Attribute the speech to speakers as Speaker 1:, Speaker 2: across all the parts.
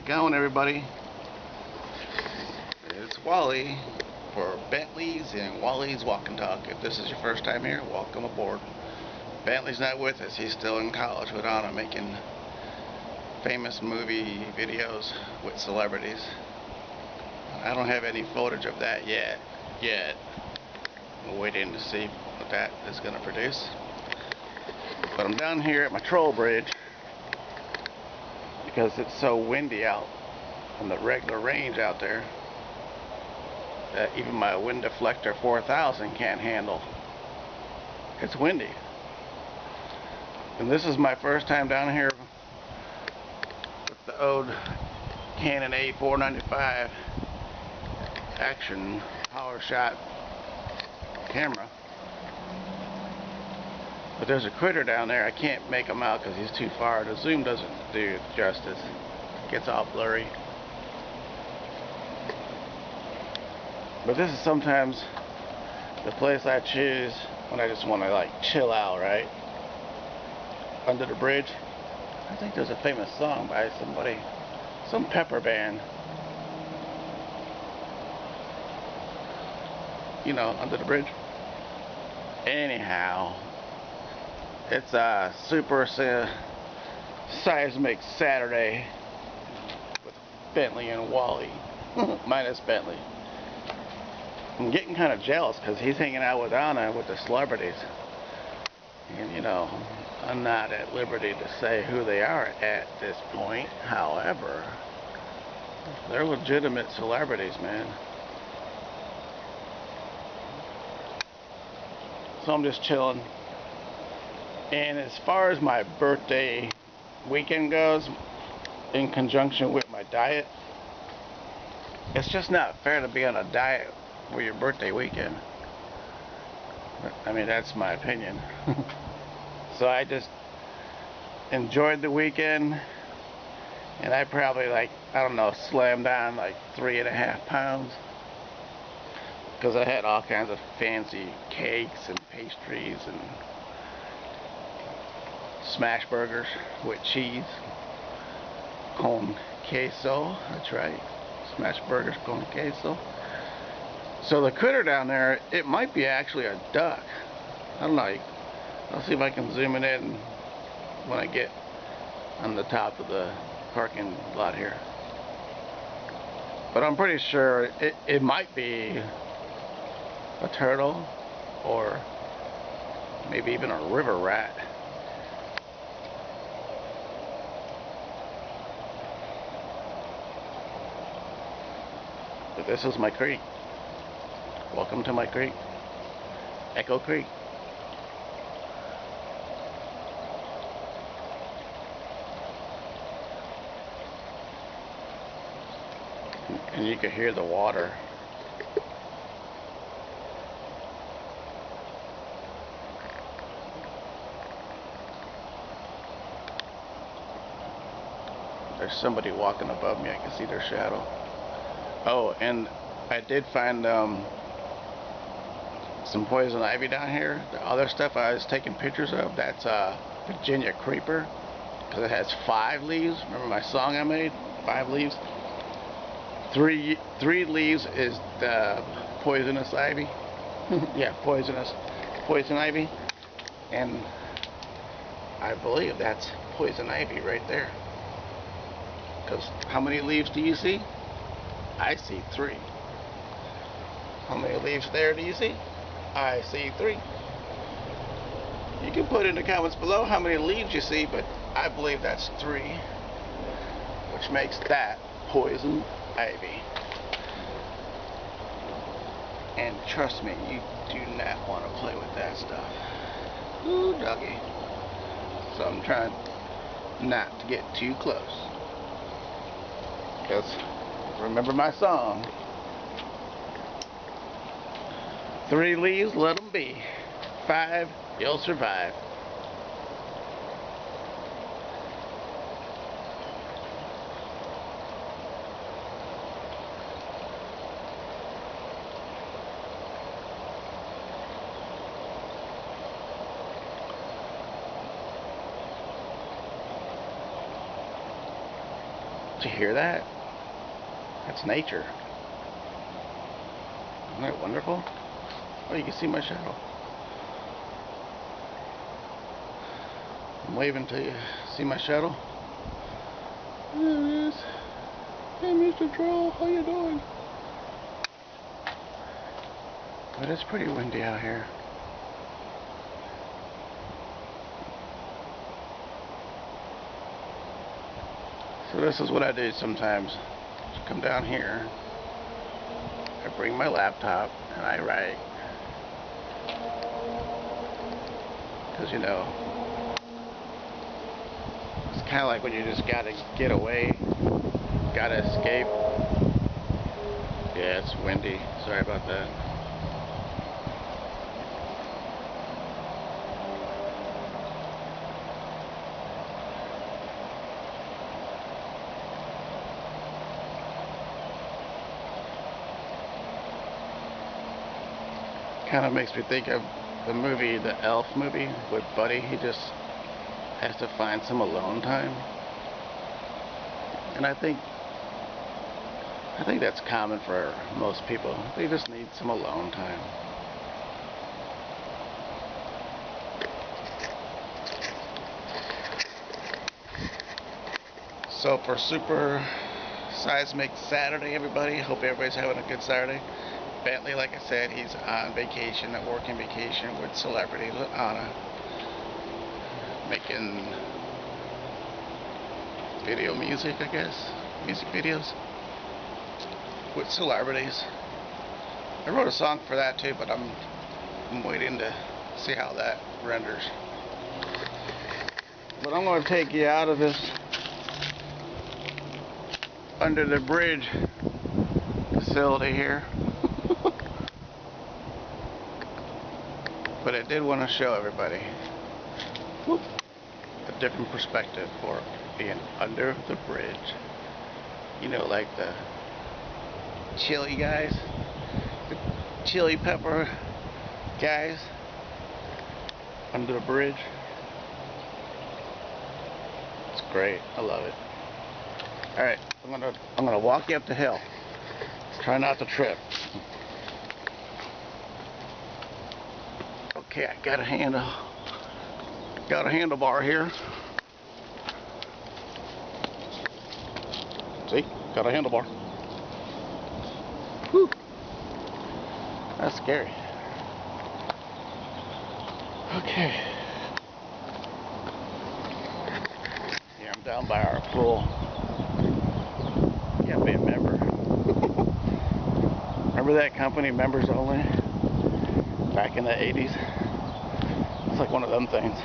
Speaker 1: it going, everybody? It's Wally for Bentley's and Wally's Walk and Talk. If this is your first time here, welcome aboard. Bentley's not with us. He's still in college with Anna making famous movie videos with celebrities. I don't have any footage of that yet. I'm waiting to see what that is going to produce. But I'm down here at my troll bridge because it's so windy out on the regular range out there that even my wind deflector 4000 can't handle. It's windy. And this is my first time down here with the old Canon A495 action Powershot camera. But there's a critter down there. I can't make him out because he's too far. The zoom doesn't do it justice. It gets all blurry. But this is sometimes the place I choose when I just want to like chill out, right? Under the bridge. I think there's a famous song by somebody, some pepper band. You know, Under the Bridge. Anyhow, it's a super seismic Saturday with Bentley and Wally, minus Bentley. I'm getting kind of jealous because he's hanging out with Anna with the celebrities. And you know, I'm not at liberty to say who they are at this point. However, they're legitimate celebrities, man. So I'm just chilling. And as far as my birthday weekend goes, in conjunction with my diet, it's just not fair to be on a diet for your birthday weekend. I mean, that's my opinion. So I just enjoyed the weekend, and I probably, like, I don't know, slammed down like 3.5 pounds. Because I had all kinds of fancy cakes and pastries and smash burgers with cheese. Con queso, that's right. Smash burgers con queso. So the critter down there, it might be actually a duck. I don't know. I'll see if I can zoom it in when I get on the top of the parking lot here. But I'm pretty sure it might be a turtle, or maybe even a river rat. But this is my creek. Welcome to my creek. Echo Creek. And you can hear the water. There's somebody walking above me. I can see their shadow. Oh, and I did find some poison ivy down here. The other stuff I was taking pictures of, that's Virginia creeper, because it has 5 leaves. Remember my song I made? 5 leaves. Three leaves is the poisonous ivy. Yeah, poison ivy. And I believe that's poison ivy right there. Because how many leaves do you see? I see 3. How many leaves there do you see? I see 3. You can put in the comments below how many leaves you see, but I believe that's 3, which makes that poison ivy. And trust me, you do not want to play with that stuff. Ooh, doggy. So I'm trying not to get too close. Because remember my song, 3 leaves, let them be. 5, you'll survive. Did you hear that? That's nature. Isn't that wonderful? Oh, you can see my shadow. I'm waving to you. See my shadow? There it is. Hey, Mr. Troll, how you doing? But it's pretty windy out here. So this is what I do sometimes. Just come down here. I bring my laptop and I write. Because, you know, it's kind of like when you just gotta get away, gotta escape. Yeah, it's windy. Sorry about that. Kind of makes me think of the movie, the Elf movie with Buddy. He just has to find some alone time, and I think that's common for most people. They just need some alone time. So for Super Seismic Saturday, everybody, hope everybody's having a good Saturday. Bentley, like I said, he's on vacation, at working vacation with celebrities with Anna, making video music, I guess, music videos with celebrities. I wrote a song for that too, but I'm waiting to see how that renders. But I'm going to take you out of this under the bridge facility here. But I did want to show everybody a different perspective for being under the bridge. You know, like the chili guys, the chili pepper guys under the bridge. It's great. I love it. All right, I'm gonna walk you up the hill. Try not to trip. Okay, I got a handlebar here. See, got a handlebar. Whew. That's scary. Okay. Yeah, I'm down by our pool. You gotta be a member. Remember that company, Members Only? Back in the 80s. It's like one of them things.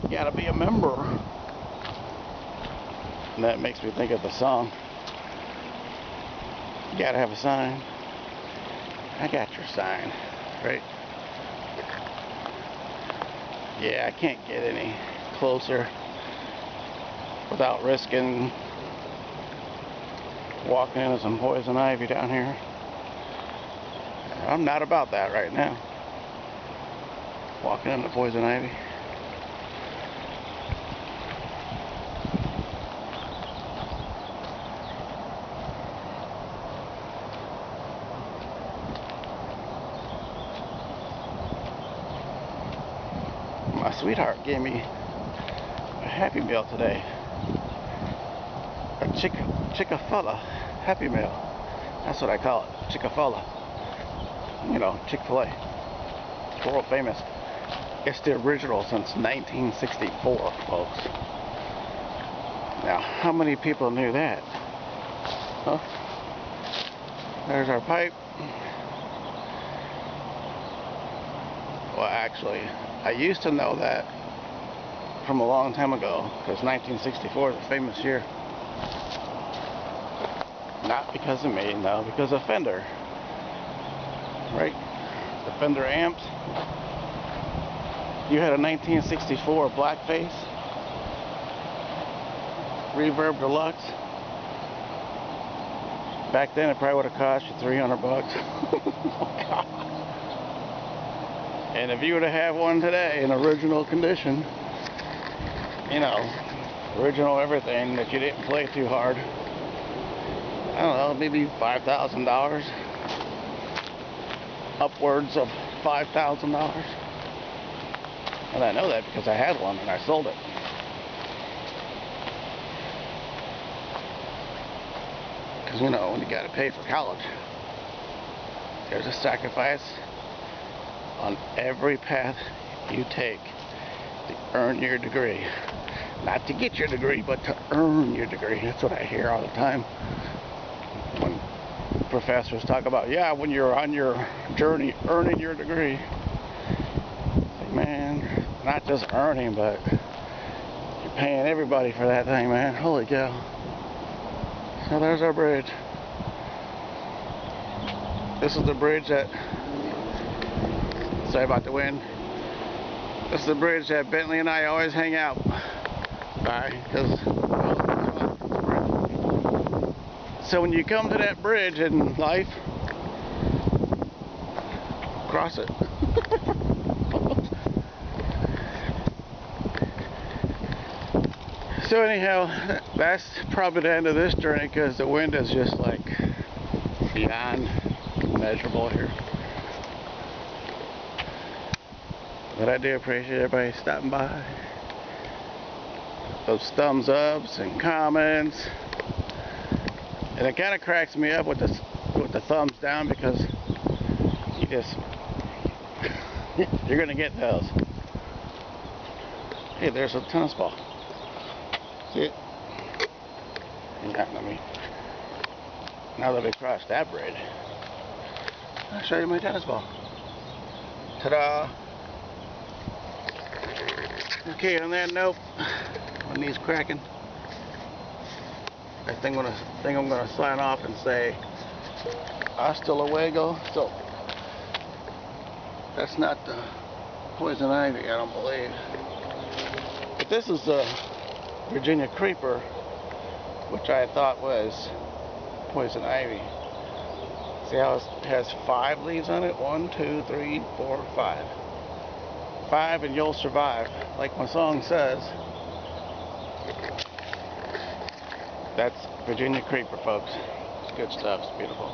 Speaker 1: You gotta be a member. And that makes me think of the song. You gotta have a sign. I got your sign, right? Yeah, I can't get any closer without risking walking into some poison ivy down here. I'm not about that right now. Walking into poison ivy. My sweetheart gave me a Happy Meal today. A Chick-fil-A Happy Meal. That's what I call it. Chick-fil-A. You know, Chick-fil-A. It's world famous. It's the original since 1964, folks. Now, how many people knew that? Huh? There's our pipe. Well, actually, I used to know that from a long time ago, because 1964 is a famous year. Not because of me, no, because of Fender. Right? The Fender amps. You had a 1964 Blackface Reverb Deluxe. Back then it probably would have cost you $300. Oh, God. And if you were to have one today in original condition, you know, original everything that you didn't play too hard. I don't know, maybe $5,000. Upwards of $5,000. And I know that because I had one and I sold it. Because, you know, when you got to pay for college, there's a sacrifice on every path you take to earn your degree. Not to get your degree, but to earn your degree. That's what I hear all the time when professors talk about, yeah, when you're on your journey earning your degree. Like, man, not just earning, but you're paying everybody for that thing, man. Holy cow. So there's our bridge. This is the bridge that, sorry about the wind. This is the bridge that Bentley and I always hang out by, because, so when you come to that bridge in life, cross it. So anyhow, that's probably the end of this journey, because the wind is just like beyond measurable here. But I do appreciate everybody stopping by. Those thumbs ups and comments. And it kind of cracks me up with the thumbs down, because you just you're gonna get those. Hey, there's a tennis ball. See it? Yeah, let me. Now that we crossed that bridge, I'll show you my tennis ball. Ta-da! Okay, on that note, my knee's cracking. I think I'm gonna sign off and say hasta luego. So that's not the poison ivy, I don't believe. But this is the Virginia creeper, which I thought was poison ivy. See how it has 5 leaves on it? 1, 2, 3, 4, 5. 5 and you'll survive, like my song says. That's Virginia creeper, folks. It's good stuff. It's beautiful.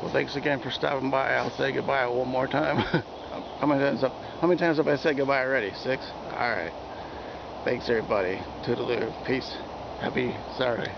Speaker 1: Well, thanks again for stopping by. I'll say goodbye one more time. How many times have I said goodbye already? 6? Alright. Thanks, everybody. Toodaloo. Peace. Happy Saturday.